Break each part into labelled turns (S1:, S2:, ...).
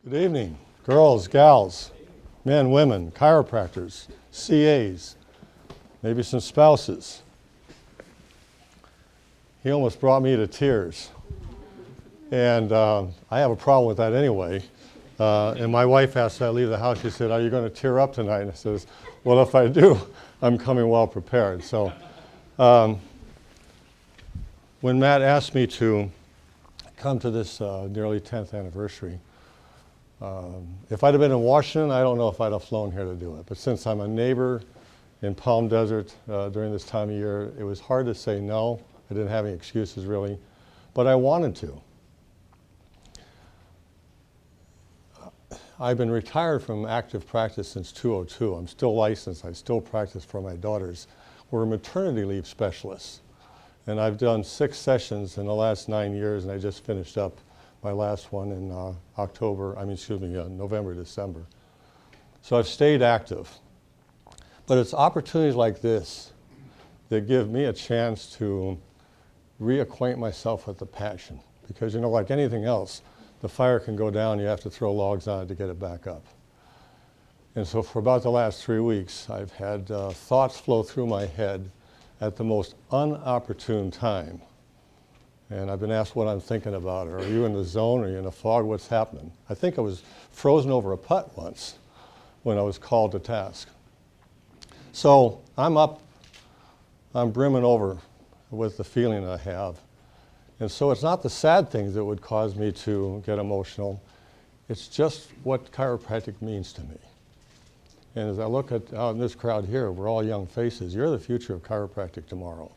S1: Good evening, girls, gals, men, women, chiropractors, CAs, maybe some spouses. He almost brought me to tears. And I have a problem with that anyway. And my wife asked I leave the house, she said, "Are you going to tear up tonight?" And I says, "Well, if I do, I'm coming well prepared." So when Matt asked me to come to this nearly 10th anniversary, if I'd have been in Washington, I don't know if I'd have flown here to do it. But since I'm a neighbor in Palm Desert during this time of year, it was hard to say no. I didn't have any excuses really, but I wanted to. I've been retired from active practice since 2002. I'm still licensed. I still practice for my daughters. We're maternity leave specialists. And I've done 6 sessions in the last 9 years, and I just finished up my last one in November, December. So I've stayed active. But it's opportunities like this that give me a chance to reacquaint myself with the passion. Because, you know, like anything else, the fire can go down, you have to throw logs on it to get it back up. And so for about the last 3 weeks, I've had thoughts flow through my head at the most unopportune time. And I've been asked what I'm thinking about. Are you in the zone? Are you in a fog? What's happening? I think I was frozen over a putt once when I was called to task. So I'm up, I'm brimming over with the feeling I have. And so it's not the sad things that would cause me to get emotional. It's just what chiropractic means to me. And as I look at out in this crowd here, we're all young faces. You're the future of chiropractic tomorrow.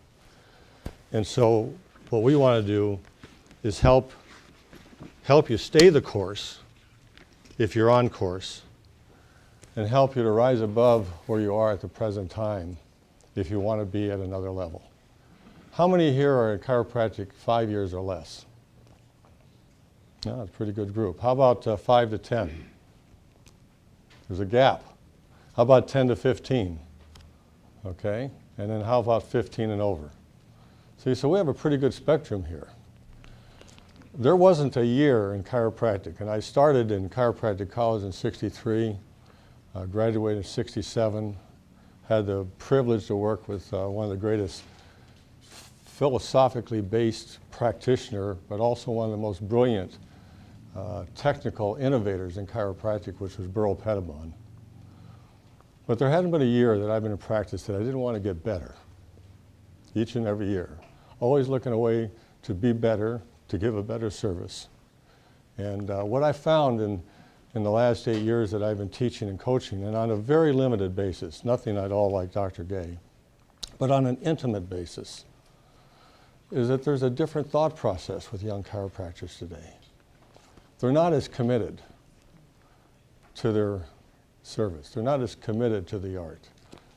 S1: And so what we want to do is help you stay the course if you're on course, and help you to rise above where you are at the present time if you want to be at another level. How many here are in chiropractic 5 years or less? Yeah, that's a pretty good group. How about 5 to 10? There's a gap. How about 10 to 15? Okay, and then how about 15 and over? See, so we have a pretty good spectrum here. There wasn't a year in chiropractic, and I started in chiropractic college in '63, graduated in '67, had the privilege to work with one of the greatest philosophically based practitioner, but also one of the most brilliant technical innovators in chiropractic, which was Burl Pettibon. But there hadn't been a year that I've been in practice that I didn't want to get better, each and every year. Always looking a way to be better, to give a better service. And what I found in the last 8 years that I've been teaching and coaching, and on a very limited basis, nothing at all like Dr. Gay, but on an intimate basis, is that there's a different thought process with young chiropractors today. They're not as committed to their service. They're not as committed to the art.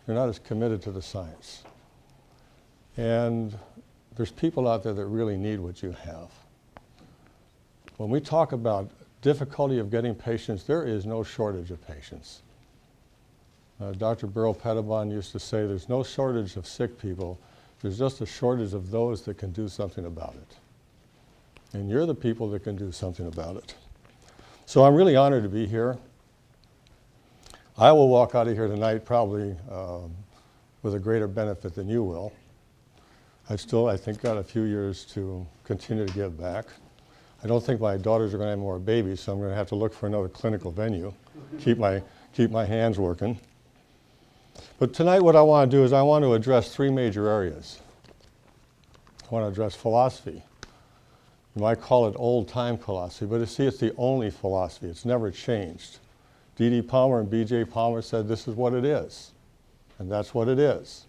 S1: They're not as committed to the science. And there's people out there that really need what you have. When we talk about difficulty of getting patients, there is no shortage of patients. Dr. Burl Pettibon used to say there's no shortage of sick people. There's just a shortage of those that can do something about it. And you're the people that can do something about it. So I'm really honored to be here. I will walk out of here tonight probably with a greater benefit than you will. I've still, I think, got a few years to continue to give back. I don't think my daughters are going to have more babies, so I'm going to have to look for another clinical venue, keep my hands working. But tonight what I want to do is I want to address 3 major areas. I want to address philosophy. You might call it old-time philosophy, but see, it's the only philosophy. It's never changed. D.D. Palmer and B.J. Palmer said this is what it is, and that's what it is.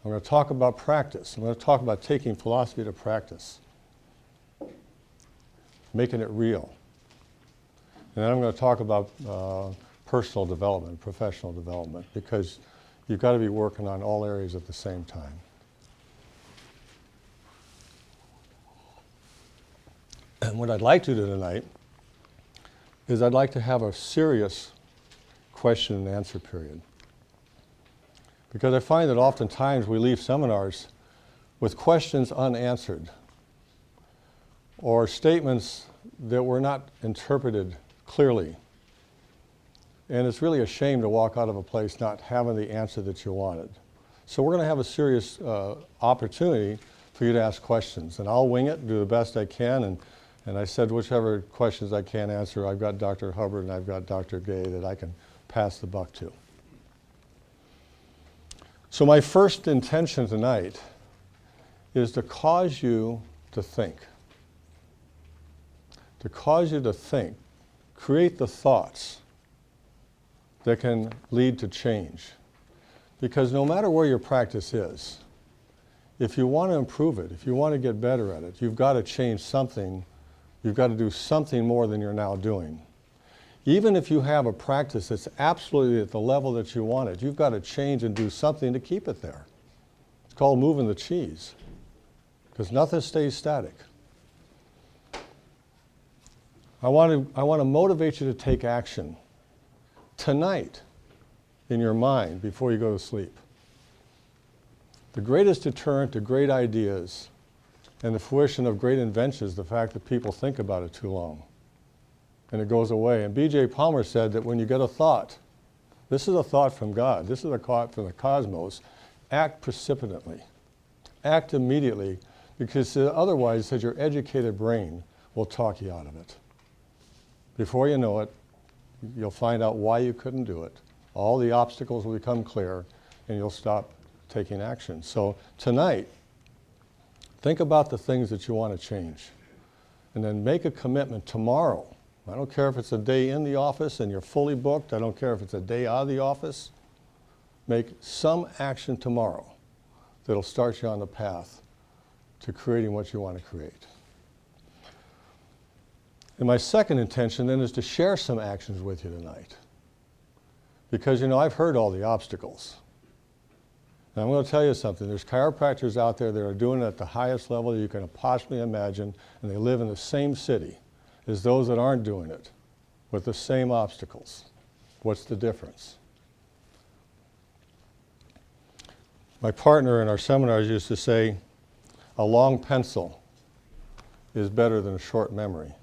S1: I'm going to talk about practice. I'm going to talk about taking philosophy to practice, making it real. And then I'm going to talk about personal development, professional development, because you've got to be working on all areas at the same time. And what I'd like to do tonight is I'd like to have a serious question and answer period. Because I find that oftentimes we leave seminars with questions unanswered or statements that were not interpreted clearly. And it's really a shame to walk out of a place not having the answer that you wanted. So we're going to have a serious opportunity for you to ask questions. And I'll wing it, do the best I can. And I said whichever questions I can't answer, I've got Dr. Hubbard and I've got Dr. Gay that I can pass the buck to. So my first intention tonight is to cause you to think. To cause you to think. Create the thoughts that can lead to change. Because no matter where your practice is, if you want to improve it, if you want to get better at it, you've got to change something. You've got to do something more than you're now doing. Even if you have a practice that's absolutely at the level that you want it, you've got to change and do something to keep it there. It's called moving the cheese, because nothing stays static. I want to motivate you to take action tonight in your mind before you go to sleep. The greatest deterrent to great ideas and the fruition of great inventions is the fact that people think about it too long and it goes away. And B.J. Palmer said that when you get a thought, this is a thought from God, this is a thought from the cosmos, act precipitately, act immediately, because otherwise, said your educated brain will talk you out of it. Before you know it, you'll find out why you couldn't do it. All the obstacles will become clear and you'll stop taking action. So tonight, think about the things that you want to change and then make a commitment tomorrow. I don't care if it's a day in the office and you're fully booked. I don't care if it's a day out of the office. Make some action tomorrow that'll start you on the path to creating what you want to create. And my second intention then is to share some actions with you tonight. Because, you know, I've heard all the obstacles. And I'm going to tell you something. There's chiropractors out there that are doing it at the highest level you can possibly imagine, and they live in the same city as those that aren't doing it with the same obstacles. What's the difference? My partner in our seminars used to say, a long pencil is better than a short memory.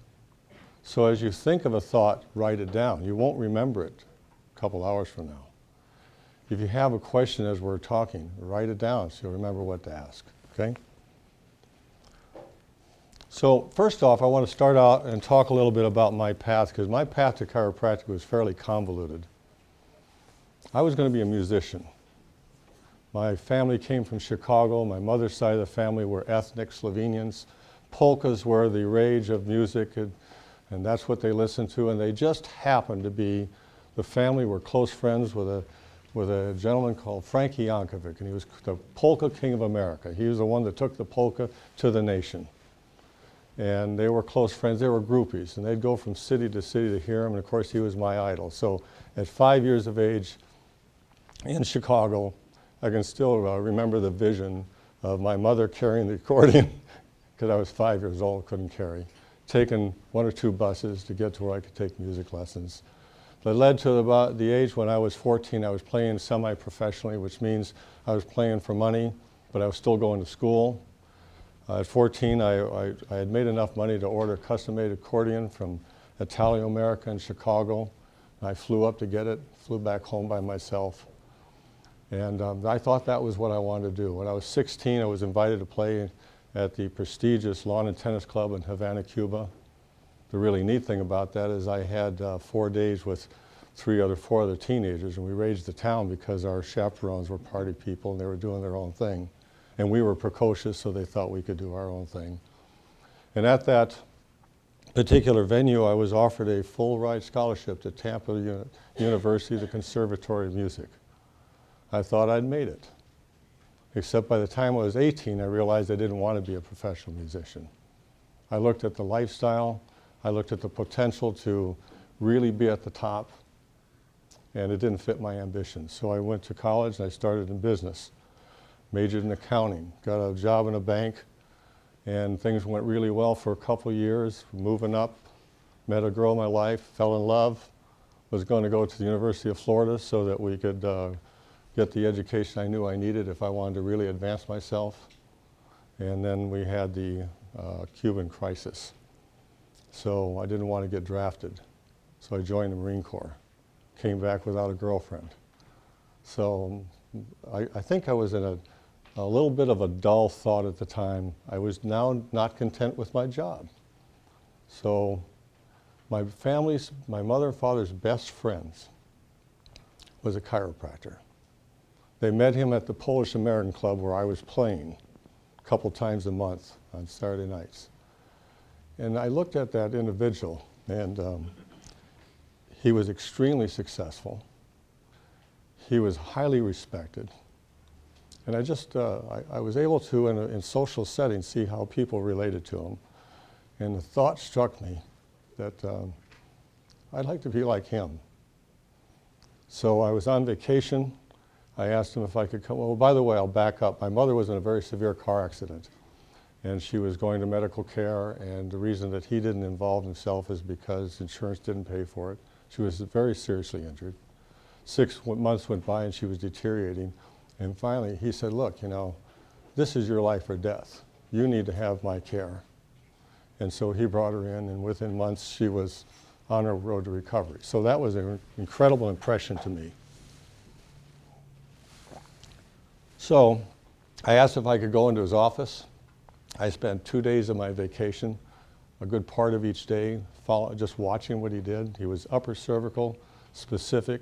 S1: So as you think of a thought, write it down. You won't remember it a couple hours from now. If you have a question as we're talking, write it down so you'll remember what to ask, okay? So first off, I want to start out and talk a little bit about my path, because my path to chiropractic was fairly convoluted. I was going to be a musician. My family came from Chicago. My mother's side of the family were ethnic Slovenians. Polkas were the rage of music, and that's what they listened to. And they just happened to be, the family were close friends with a gentleman called Frankie Yankovic, and he was the polka king of America. He was the one that took the polka to the nation. And they were close friends. They were groupies, and they'd go from city to city to hear him, and of course he was my idol. So at 5 years of age in Chicago, I can still remember the vision of my mother carrying the accordion, because I was 5 years old, couldn't carry, taking 1 or 2 buses to get to where I could take music lessons. That led to about the age when I was 14, I was playing semi-professionally, which means I was playing for money, but I was still going to school. At 14, I had made enough money to order a custom-made accordion from Italio America in Chicago. I flew up to get it, flew back home by myself. And I thought that was what I wanted to do. When I was 16, I was invited to play at the prestigious Lawn and Tennis Club in Havana, Cuba. The really neat thing about that is I had 4 days with 4 other teenagers, and we raged the town because our chaperones were party people and they were doing their own thing. And we were precocious, so they thought we could do our own thing. And at that particular venue, I was offered a full-ride scholarship to Tampa University, the Conservatory of Music. I thought I'd made it. Except by the time I was 18, I realized I didn't want to be a professional musician. I looked at the lifestyle, I looked at the potential to really be at the top, and it didn't fit my ambitions. So I went to college and I started in business. Majored in accounting, got a job in a bank, and things went really well for a couple of years, moving up, met a girl in my life, fell in love, was going to go to the University of Florida so that we could get the education I knew I needed if I wanted to really advance myself. And then we had the Cuban crisis. So I didn't want to get drafted. So I joined the Marine Corps, came back without a girlfriend. So I think I was in a little bit of a dull thought at the time. I was now not content with my job. So my mother and father's best friends was a chiropractor. They met him at the Polish American Club where I was playing a couple times a month on Saturday nights. And I looked at that individual, and he was extremely successful. He was highly respected. And I just, I was able to, in social settings, see how people related to him. And the thought struck me that I'd like to be like him. So I was on vacation. I asked him if I could come. Well, by the way, I'll back up. My mother was in a very severe car accident, and she was going to medical care, and the reason that he didn't involve himself is because insurance didn't pay for it. She was very seriously injured. 6 months went by, and she was deteriorating. And finally, he said, look, you know, this is your life or death. You need to have my care. And so he brought her in, and within months, she was on her road to recovery. So that was an incredible impression to me. So I asked if I could go into his office. I spent 2 days of my vacation, a good part of each day, just watching what he did. He was upper cervical specific,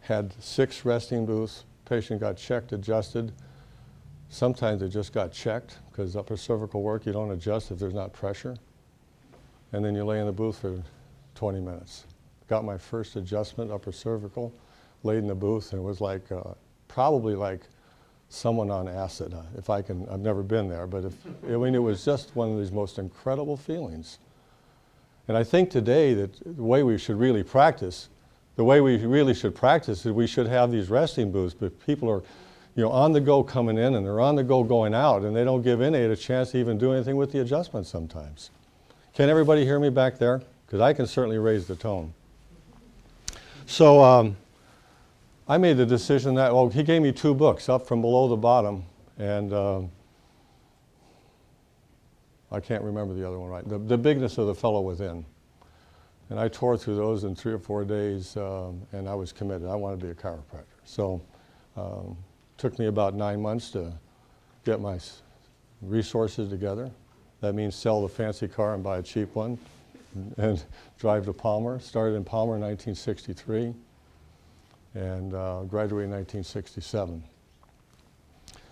S1: had 6 resting booths. Patient got checked, adjusted. Sometimes it just got checked, because upper cervical work, you don't adjust if there's not pressure. And then you lay in the booth for 20 minutes. Got my first adjustment, upper cervical, laid in the booth, and it was like, probably like someone on acid. If I can, I've never been there, but I mean, it was just one of these most incredible feelings. And I think today that the way we should really practice, is we should have these resting booths, but people are, you know, on the go coming in, and they're on the go going out, and they don't give inmate a chance to even do anything with the adjustments sometimes. Can everybody hear me back there? Because I can certainly raise the tone. So I made the decision that, well, he gave me 2 books, Up from Below the Bottom, and I can't remember the other one right, The Bigness of the Fellow Within. And I tore through those in 3 or 4 days, and I was committed. I wanted to be a chiropractor. So took me about 9 months to get my resources together. That means sell the fancy car and buy a cheap one and drive to Palmer. Started in Palmer in 1963 and graduated in 1967.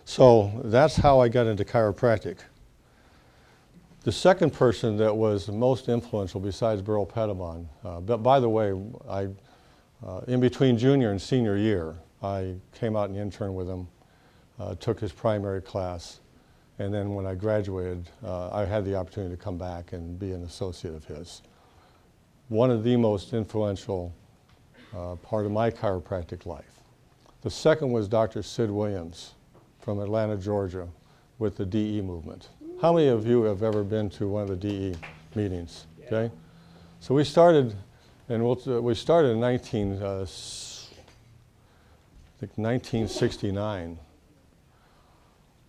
S1: So that's how I got into chiropractic. The second person that was most influential besides Burl Pettibon, but by the way, in between junior and senior year, I came out and interned with him, took his primary class, and then when I graduated, I had the opportunity to come back and be an associate of his. One of the most influential part of my chiropractic life. The second was Dr. Sid Williams from Atlanta, Georgia, with the DE movement. How many of you have ever been to one of the DE meetings? Okay, so we started, and we started in 1969.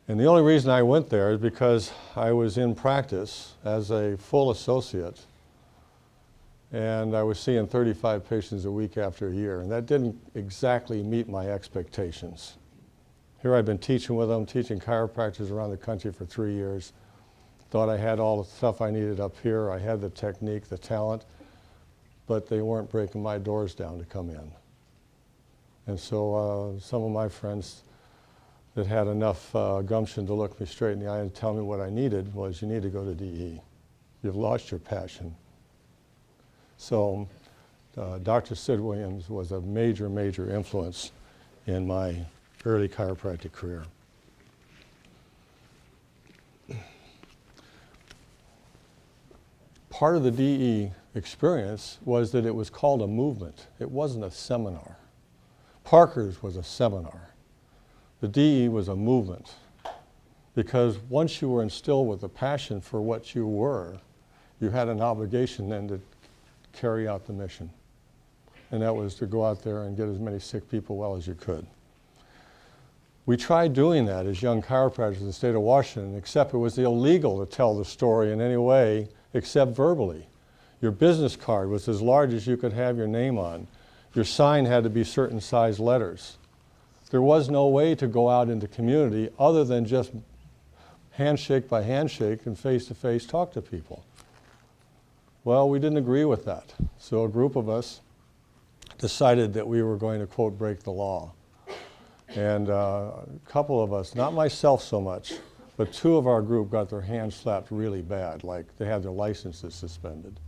S1: And the only reason I went there is because I was in practice as a full associate, and I was seeing 35 patients a week after a year, and that didn't exactly meet my expectations. Here I've been teaching with them, teaching chiropractors around the country for 3 years. Thought I had all the stuff I needed up here. I had the technique, the talent, but they weren't breaking my doors down to come in. And so some of my friends that had enough gumption to look me straight in the eye and tell me what I needed was, you need to go to DE. You've lost your passion. So Dr. Sid Williams was a major, major influence in my early chiropractic career. Part of the DE experience was that it was called a movement. It wasn't a seminar. Parker's was a seminar. The DE was a movement, because once you were instilled with a passion for what you were, you had an obligation then to carry out the mission. And that was to go out there and get as many sick people well as you could. We tried doing that as young chiropractors in the state of Washington, except it was illegal to tell the story in any way except verbally. Your business card was as large as you could have your name on. Your sign had to be certain size letters. There was no way to go out into community other than just handshake by handshake and face-to-face talk to people. Well, we didn't agree with that. So a group of us decided that we were going to, quote, break the law. And a couple of us, not myself so much, but two of our group got their hands slapped really bad, like they had their licenses suspended.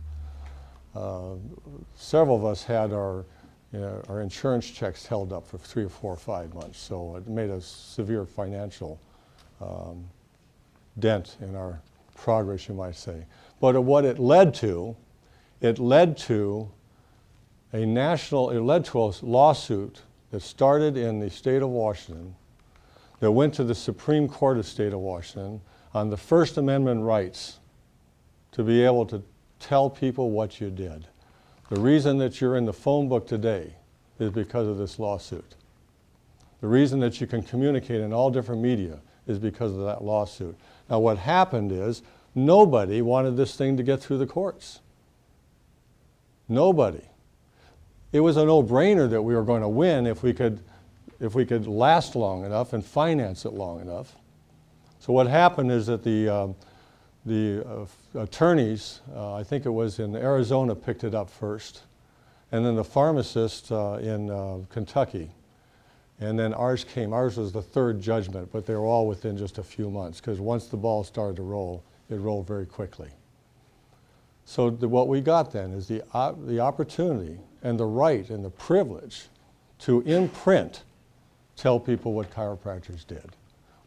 S1: Several of us had our insurance checks held up for 3 or 4 or 5 months, so it made a severe financial dent in our progress, you might say. But what it led to a lawsuit that started in the state of Washington, that went to the Supreme Court of the state of Washington on the First Amendment rights to be able to tell people what you did. The reason that you're in the phone book today is because of this lawsuit. The reason that you can communicate in all different media is because of that lawsuit. Now what happened is nobody wanted this thing to get through the courts. Nobody. It was a no-brainer that we were going to win if we could last long enough and finance it long enough. So what happened is that the attorneys, I think it was in Arizona, picked it up first, and then the pharmacist in Kentucky, and then ours came. Ours was the third judgment, but they were all within just a few months, because once the ball started to roll, it rolled very quickly. So what we got then is the opportunity and the right and the privilege to, in print, tell people what chiropractors did.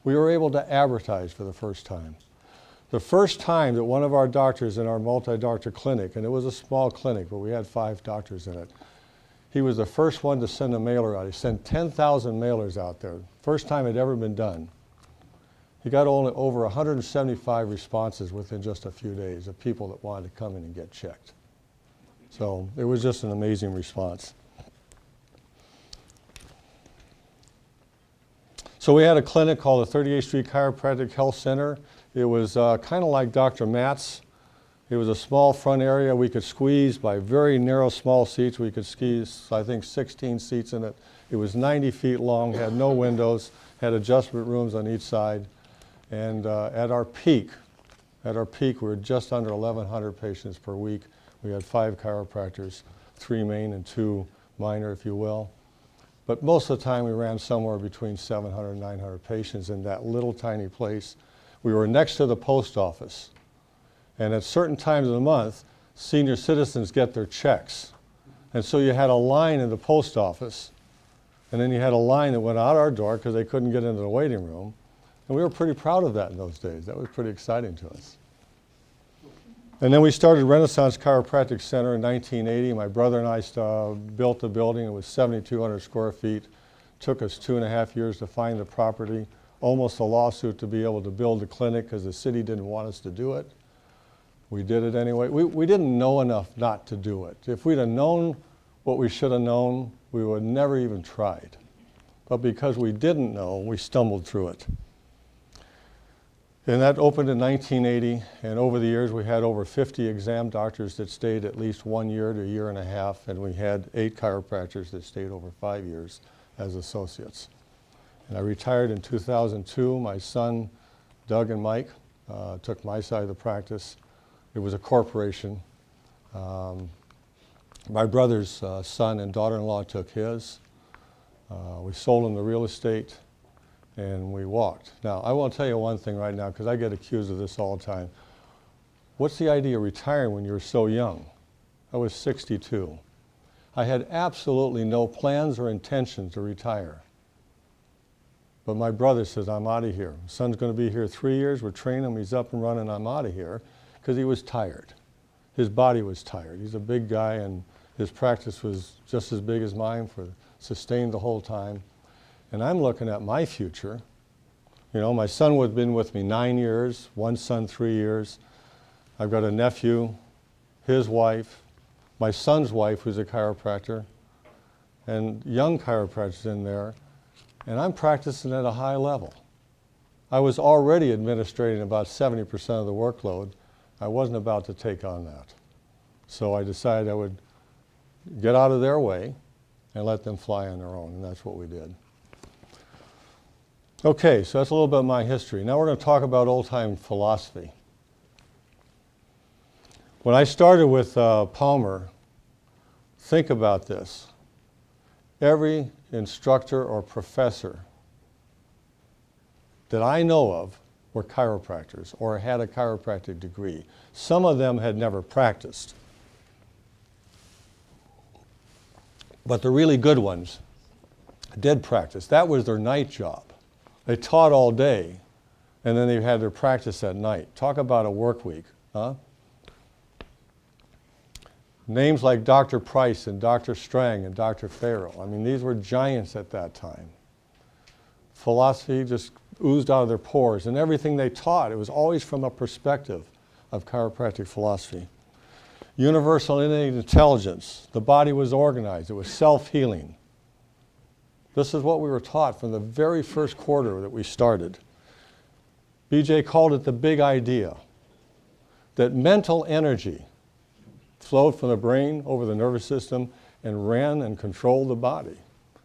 S1: We were able to advertise for the first time. The first time that one of our doctors in our multi-doctor clinic, and it was a small clinic, but we had 5 doctors in it, he was the first one to send a mailer out. He sent 10,000 mailers out there. First time it had ever been done. He got only over 175 responses within just a few days of people that wanted to come in and get checked. So it was just an amazing response. So we had a clinic called the 38th Street Chiropractic Health Center. It was kind of like Dr. Matt's. It was a small front area we could squeeze by very narrow, small seats. We could squeeze, I think, 16 seats in it. It was 90 feet long, had no windows, had adjustment rooms on each side. And at our peak, we were just under 1,100 patients per week. We had 5 chiropractors, 3 main and 2 minor, if you will. But most of the time we ran somewhere between 700 and 900 patients in that little tiny place. We were next to the post office. And at certain times of the month, senior citizens get their checks. And so you had a line in the post office, and then you had a line that went out our door because they couldn't get into the waiting room. And we were pretty proud of that in those days. That was pretty exciting to us. And then we started Renaissance Chiropractic Center in 1980. My brother and I built the building. It was 7,200 square feet. Took us 2.5 years to find the property. Almost a lawsuit to be able to build the clinic because the city didn't want us to do it. We did it anyway. We didn't know enough not to do it. If we'd have known what we should have known, we would have never even tried. But because we didn't know, we stumbled through it. And that opened in 1980, and over the years we had over 50 exam doctors that stayed at least 1 year to a year and a half, and we had 8 chiropractors that stayed over 5 years as associates. And I retired in 2002. My son, Doug and Mike, took my side of the practice. It was a corporation. My brother's son and daughter-in-law took his. We sold them the real estate, and we walked. Now, I want to tell you one thing right now, because I get accused of this all the time. What's the idea of retiring when you're so young? I was 62. I had absolutely no plans or intentions to retire. But my brother says, I'm out of here. Son's going to be here 3 years. We're training him. He's up and running. I'm out of here, because he was tired. His body was tired. He's a big guy, and his practice was just as big as mine, sustained the whole time. And I'm looking at my future. You know, my son had been with me 9 years, one son 3 years. I've got a nephew, his wife, my son's wife, who's a chiropractor, and young chiropractors in there. And I'm practicing at a high level. I was already administrating about 70% of the workload. I wasn't about to take on that. So I decided I would get out of their way and let them fly on their own, and that's what we did. Okay, so that's a little bit of my history. Now we're going to talk about old-time philosophy. When I started with Palmer, think about this. Every instructor or professor that I know of were chiropractors or had a chiropractic degree. Some of them had never practiced. But the really good ones did practice. That was their night job. They taught all day, and then they had their practice at night. Talk about a work week, huh? Names like Dr. Price and Dr. Strang and Dr. Farrell. I mean, these were giants at that time. Philosophy just oozed out of their pores, and everything they taught, it was always from a perspective of chiropractic philosophy. Universal innate intelligence. The body was organized. It was self-healing. This is what we were taught from the very first quarter that we started. BJ called it the big idea, that mental energy flowed from the brain over the nervous system and ran and controlled the body.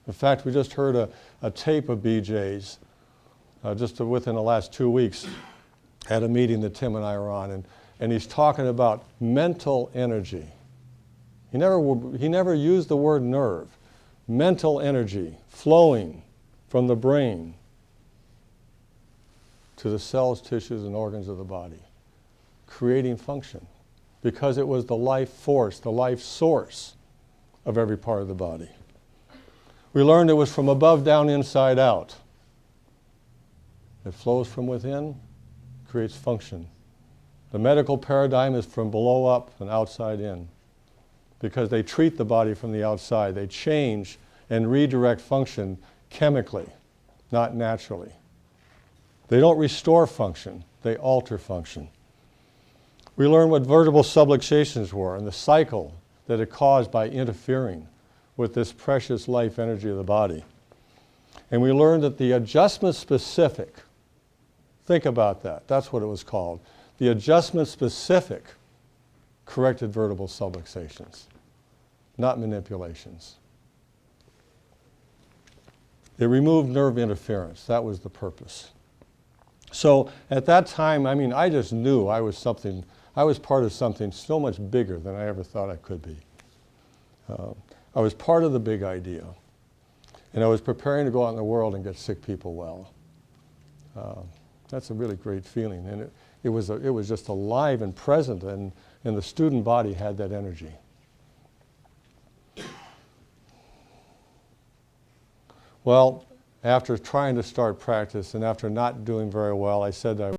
S1: In fact, we just heard a tape of BJ's just within the last 2 weeks at a meeting that Tim and I were on, and he's talking about mental energy. He never used the word nerve. Mental energy flowing from the brain to the cells, tissues, and organs of the body, creating function, because it was the life force, the life source of every part of the body. We learned it was from above down, inside out. It flows from within, creates function. The medical paradigm is from below up and outside in, because they treat the body from the outside. They change and redirect function chemically, not naturally. They don't restore function, they alter function. We learned what vertebral subluxations were and the cycle that it caused by interfering with this precious life energy of the body. And we learned that the adjustment specific, think about that, that's what it was called. The adjustment specific corrected vertebral subluxations, not manipulations. It removed nerve interference. That was the purpose. So at that time, I mean, I just knew I was part of something so much bigger than I ever thought I could be. I was part of the big idea. And I was preparing to go out in the world and get sick people well. That's a really great feeling. And it was just alive and present, and the student body had that energy. Well, after trying to start practice and after not doing very well, I said that